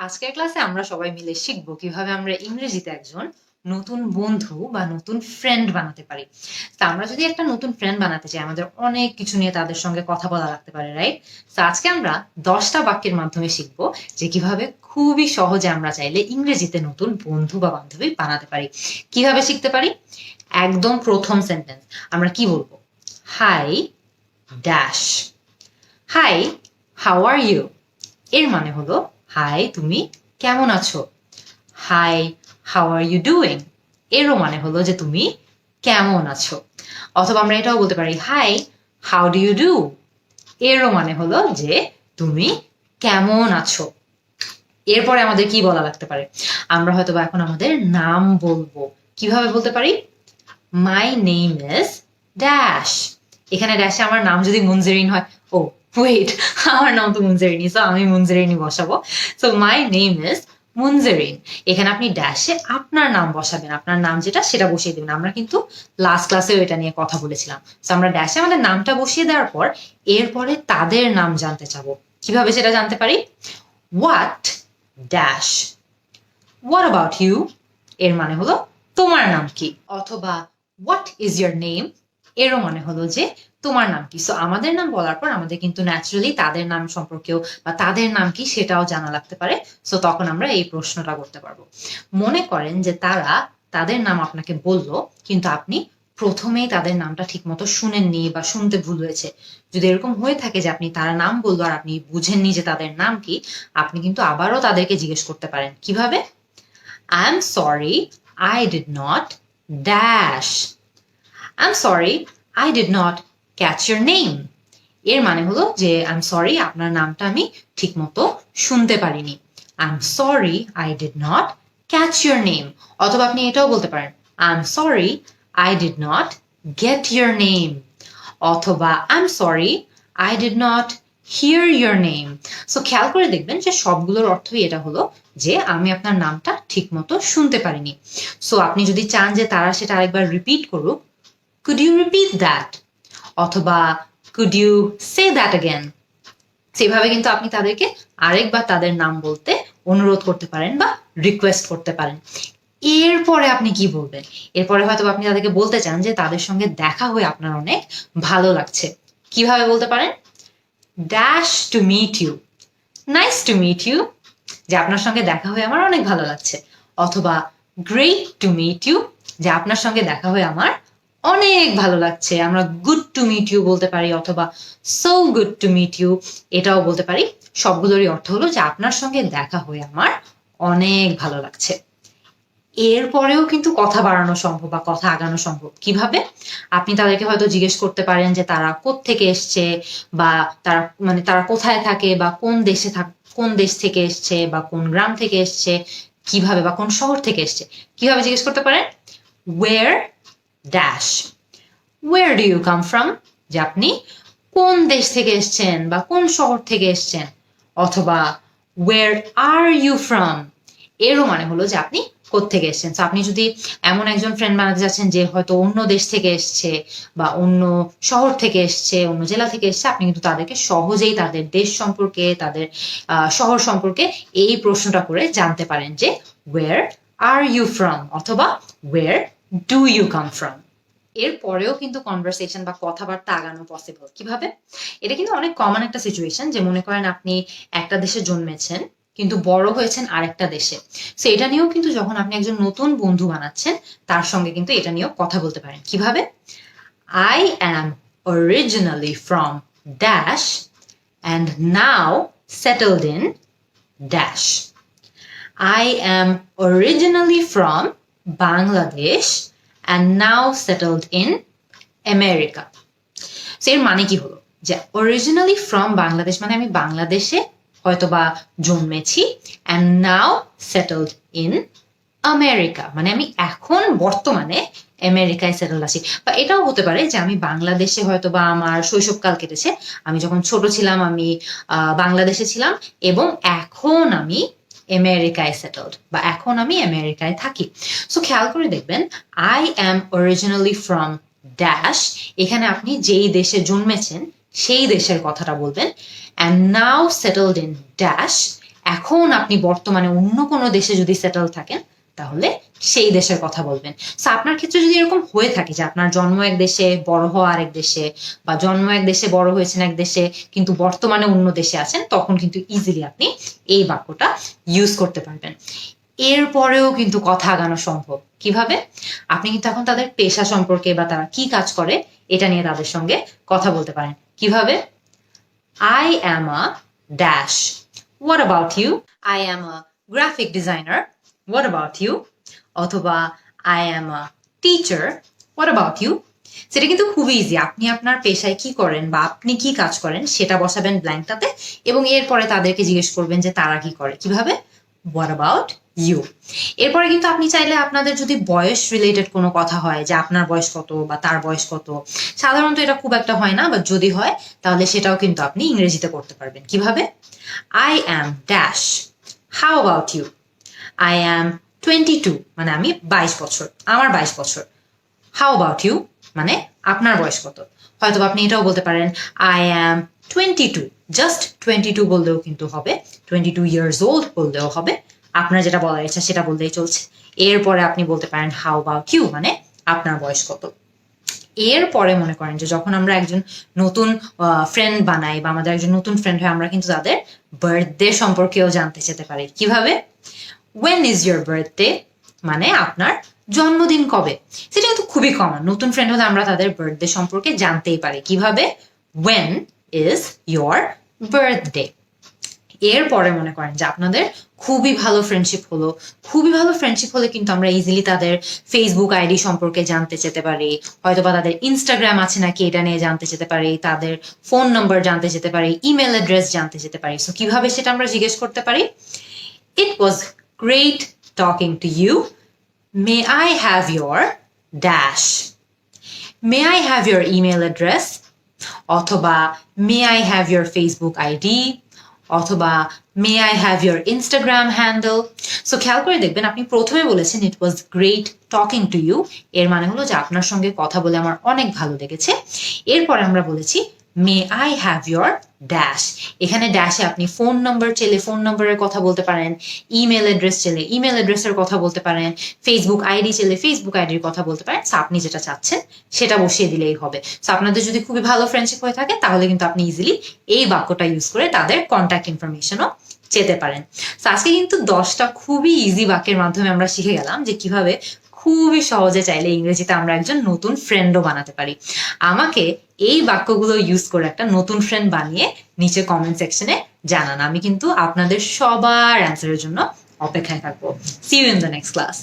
আজকের ক্লাসে আমরা সবাই মিলে শিখবো কিভাবে আমরা ইংরেজিতে একজন নতুন বন্ধু বা নতুন ফ্রেন্ড বানাতে পারি। তা আমরা যদি একটা নতুন ফ্রেন্ড বানাতে চাই আমাদের অনেক কিছু নিয়ে তাদের সঙ্গে কথা বলা লাগতে পারে, রাইট? তো আজকে আমরা 10টা বাক্যের মাধ্যমে শিখবো যে কিভাবে খুবই সহজে আমরা চাইলে ইংরেজিতে নতুন বন্ধু বা বান্ধবী বানাতে পারি। কিভাবে শিখতে পারি? একদম প্রথম সেন্টেন্স আমরা কি বলবো? Hi dash, hi how are you. এর মানে হলো হাই তুমি কেমন আছো। Hi how are you doing, এরও মানে হলো যে তুমি কেমন আছো। অথবা আমরা এটাও বলতে পারি hi how do you do, এরও মানে হলো যে তুমি কেমন আছো। এরপরে আমাদের কি বলা লাগতে পারে? আমরা হয়তো বা এখন আমাদের নাম বলবো। কিভাবে বলতে পারি? My name is dash. এখানে ড্যাশে আমার নাম যদি মুনজেরিন হয়, ও ওয়েট, আমার নাম তো মুনজেরিনি, সো আমি মুনজেরিনি বসাবো। So my name is Munjerin. এখানে আপনি ড্যাশে আপনার নাম বসাবেন, আপনার নাম যেটা সেটা বসিয়ে দেবেন। আমরা কিন্তু লাস্ট ক্লাসেও এটা নিয়ে কথা বলেছিলাম। সো আমরা ড্যাশে আমাদের নামটা বসিয়ে দেওয়ার পর এরপরে তাদের নাম জানতে চাবো। কিভাবে সেটা জানতে পারি? What dash, what about you, এর মানে হলো তোমার নাম কি। অথবা হোয়াট ইজ ইয়োর নেম, এরও মানে হলো যে তোমার নাম কি। সো আমাদের নাম বলার পর আমাদের কিন্তু ন্যাচারালি তাদের নাম সম্পর্কেও বা তাদের নাম কি সেটাও জানা লাগতে পারে। সো তখন আমরা এই প্রশ্নটা করতে পারবো। মনে করেন যে তারা তাদের নাম আপনাকে বলল, কিন্তু আপনি প্রথমেই তাদের নামটা ঠিক মতো শুনেননি বা শুনতে ভুল হয়েছে। যদি এরকম হয়ে থাকে যে আপনি তারা নাম বললো আর আপনি বুঝেননি যে তাদের নাম কি, আপনি কিন্তু আবারও তাদেরকে জিজ্ঞেস করতে পারেন। কিভাবে? I'm sorry, I did not dash. I'm sorry, I did not catch your name. এর মানে হলো যে I'm sorry, আপনার নামটা আমি ঠিকমতো শুনতে পারিনি। I'm sorry, I did not catch your name. অথবা আপনি এটাও বলতে পারেন I'm sorry, I did not get your name. অথবা I'm sorry, I did not hear your name. So খেয়াল করে দেখবেন যে সবগুলোর অর্থই এটা হলো যে আমি আপনার নামটা ঠিকমতো শুনতে পারিনি। সো আপনি যদি চান যে তারা সেটা আরেকবার রিপিট করুক, could you repeat that? অথবা could you say that again? সেভাবে কিন্তু আপনি তাদেরকে আরেকবার তাদের নাম বলতে অনুরোধ করতে পারেন বা রিকোয়েস্ট করতে পারেন। এরপরে আপনি কি বলবেন? এরপরে হয়তো আপনি তাদেরকে বলতে চান যে তাদের সঙ্গে দেখা হয়ে আপনার অনেক ভালো লাগছে। কিভাবে বলতে পারেন? Dash to meet you, nice to meet you, যে আপনার সঙ্গে দেখা হয়ে আমার অনেক ভালো লাগছে। অথবা গ্রেট টু মিট ইউ, যে আপনার সঙ্গে দেখা হয়ে আমার অনেক ভালো লাগছে। আমরা গুড টু মিট ইউ বলতে পারি, অথবা so good to meet you এটাও বলতে পারি। সবগুলোরই অর্থ হলো যে আপনার সঙ্গে দেখা হয়ে আমার অনেক ভালো লাগছে। এরপরেও কিন্তু কথা বাড়ানো সম্ভব বা কথা আগানো সম্ভব। কিভাবে? আপনি তাদেরকে হয়তো জিজ্ঞেস করতে পারেন যে তারা কোত্থেকে এসছে, বা তারা কোথায় থাকে, বা কোন দেশ থেকে এসছে, বা কোন গ্রাম থেকে এসছে, কিভাবে, বা কোন শহর থেকে এসছে। কিভাবে জিজ্ঞেস করতে পারেন? Where dash, where do you come from, যে আপনি কোন দেশ থেকে এসছেন বা কোন শহর থেকে এসছেন। অথবা ওয়ের আর ইউ ফ্রম, এরও মানে হলো যে আপনি কোত্থেকে এসছেন। তো আপনি যদি এমন একজন ফ্রেন্ড বানাতে যাচ্ছেন যে হয়তো অন্য দেশ থেকে এসছে বা অন্য শহর থেকে এসছে, অন্য জেলা থেকে এসছে, আপনি কিন্তু তাদেরকে সহজেই তাদের দেশ সম্পর্কে, তাদের শহর সম্পর্কে এই প্রশ্নটা করে জানতে পারেন যে ওয়ের আর ইউ ফ্রম, অথবা ওয়ের ডু ইউ কাম ফ্রম। এর পরেও কিন্তু কনভারসেশন বা কথাবার্তা আগানো পসিবল। কিভাবে? এটা কিন্তু অনেক কমন একটা সিচুয়েশন, যে মনে করেন আপনি একটা দেশে জন্মেছেন কিন্তু বড় হয়েছেন আরেকটা দেশে। সো এটা নিয়েও কিন্তু যখন আপনি একজন নতুন বন্ধু বানাচ্ছেন তার সঙ্গে কিন্তু এটা নিয়েও কথা বলতে পারেন। কিভাবে? I am originally from dash and now settled in dash. I am originally from Bangladesh and now settled in America. So এর মানে কি হলো? যে অরিজিনালি ফ্রম বাংলাদেশ মানে আমি বাংলাদেশে হয়তোবা জন্মেছি, and now settled in America মানে আমি এখন বর্তমানে আমেরিকায় সেটেল আছি। বা এটাও হতে পারে যে আমি বাংলাদেশে হয়তোবা আমার শৈশবকাল কেটেছে, আমি যখন ছোট ছিলাম আমি বাংলাদেশে ছিলাম, এবং এখন আমি আমেরিকায় সেটেলড, বা এখন আমি আমেরিকায় থাকি। সো খেয়াল করে দেখবেন I am originally from dash, এখানে আপনি যেই দেশে জন্মেছেন সেই দেশের কথাটা বলবেন, and now settled in dash, এখন আপনি বর্তমানে অন্য কোনো দেশে যদি সেটেল থাকেন তাহলে সেই দেশের কথা বলবেন। সো আপনার ক্ষেত্রে যদি এরকম হয়ে থাকে যে আপনার জন্ম এক দেশে, বড় হওয়া আরেক দেশে, বা জন্ম এক দেশে, বড় হয়েছেন এক দেশে, কিন্তু বর্তমানে অন্য দেশে আছেন, তখন কিন্তু ইজিলি আপনি এই বাক্যটা ইউজ করতে পারবেন। এরপরেও কিন্তু কথা আগানো সম্ভব। কিভাবে? আপনি কিন্তু এখন তাদের পেশা সম্পর্কে বা তারা কি কাজ করে এটা নিয়ে তাদের সঙ্গে কথা বলতে পারেন। কিভাবে? I am a dash. What about you? I am a graphic designer. What about you? অথবা I am a teacher. What about you? সেটা কিন্তু খুবই ইজি। আপনি আপনার পেশায় কি করেন বা আপনি কি কাজ করেন সেটা বসাবেন ব্ল্যাঙ্কটাতে, এবং এরপরে তাদেরকে জিজ্ঞেস করবেন যে তারা কি করে। কিভাবে? What about you? এরপরে কিন্তু আপনি চাইলে আপনাদের যদি বয়স রিলেটেড কোনো কথা হয়, যে আপনার বয়স কত বা তার বয়স কত, সাধারণত এটা খুব একটা হয় না, বা যদি হয় তাহলে সেটাও কিন্তু আপনি ইংরেজিতে করতে পারবেন। কিভাবে? I am dash. How about you? I am 22, মানে আমি 22 বছর, আমার 22 বছর। How about you? মানে আপনার বয়স কত। হয়তো আপনি এটাও বলতে পারেন I am 22, জাস্ট 22 বললেও কিন্তু হবে, 22 years old বললেও হবে। আপনার যেটা বলার ইচ্ছা সেটা বললেই চলছে। এরপরে আপনি বলতে পারেন how about you, মানে আপনার বয়স কত। এরপরে মনে করেন যে যখন আমরা একজন নতুন ফ্রেন্ড বানাই বা আমাদের একজন নতুন ফ্রেন্ড হয়, আমরা কিন্তু তাদের বার্থডে সম্পর্কেও জানতে চেতে পারি। কিভাবে? When is your birthday? মানে আপনার জন্মদিন কবে। সেটা কিন্তু খুবই কমন। নতুন ফ্রেন্ড হলে আমরা তাদের বার্থডে সম্পর্কে জানতেই পারি। কিভাবে? When is your birthday? এরপরে মনে করেন যে আপনাদের খুবই ভালো ফ্রেন্ডশিপ হলো। খুবই ভালো ফ্রেন্ডশিপ হলে কিন্তু আমরা ইজিলি তাদের ফেসবুক আইডি সম্পর্কে জানতে চেতে পারি, হয়তো বা তাদের ইনস্টাগ্রাম আছে নাকি এটা নিয়ে জানতে চেতে পারি, তাদের ফোন নম্বর জানতে চেতে পারি, ইমেল অ্যাড্রেস জানতে চেতে পারি। সো কিভাবে সেটা আমরা জিজ্ঞেস করতে পারি? It was great talking to you. May I have your dash? May I have your email address? অথবা may I have your Facebook ID? অথবা may I have your Instagram handle? So খেয়াল করে দেখবেন, আপনি প্রথমে বলেছেন it was great talking to you, এর মানে হলো যে আপনার সঙ্গে কথা বলে আমার অনেক ভালো লেগেছে। এরপর আমরা বলেছি may I have your dash। এখানে ড্যাশে আপনি ফোন নাম্বার চাইলে ফোন নাম্বারের কথা বলতে পারেন, ইমেল অ্যাড্রেস চাইলে ইমেল অ্যাড্রেসের কথা বলতে পারেন, ফেসবুক আইডি চাইলে ফেসবুক আইডির কথা বলতে পারেন। সো আপনি যেটা চাচ্ছেন সেটা বসিয়ে দিলেই হবে। সো আপনাদের যদি খুবই ভালো ফ্রেন্ডশিপ হয়ে থাকে তাহলে কিন্তু আপনি ইজিলি এই বাক্যটা ইউজ করে তাদের কন্ট্যাক্ট ইনফরমেশনও চেতে পারেন। সো আজকে কিন্তু 10টা খুবই ইজি বাক্যের মাধ্যমে আমরা শিখে গেলাম যে কিভাবে খুবই সহজে চাইলে ইংরেজিতে আমরা একজন নতুন ফ্রেন্ডও বানাতে পারি। আমাকে এই বাক্যগুলো ইউজ করে একটা নতুন ফ্রেন্ড বানিয়ে নিচে কমেন্ট সেকশনে জানান। আমি কিন্তু আপনাদের সবার অ্যান্সারের জন্য অপেক্ষায় থাকবো। See you in the next class.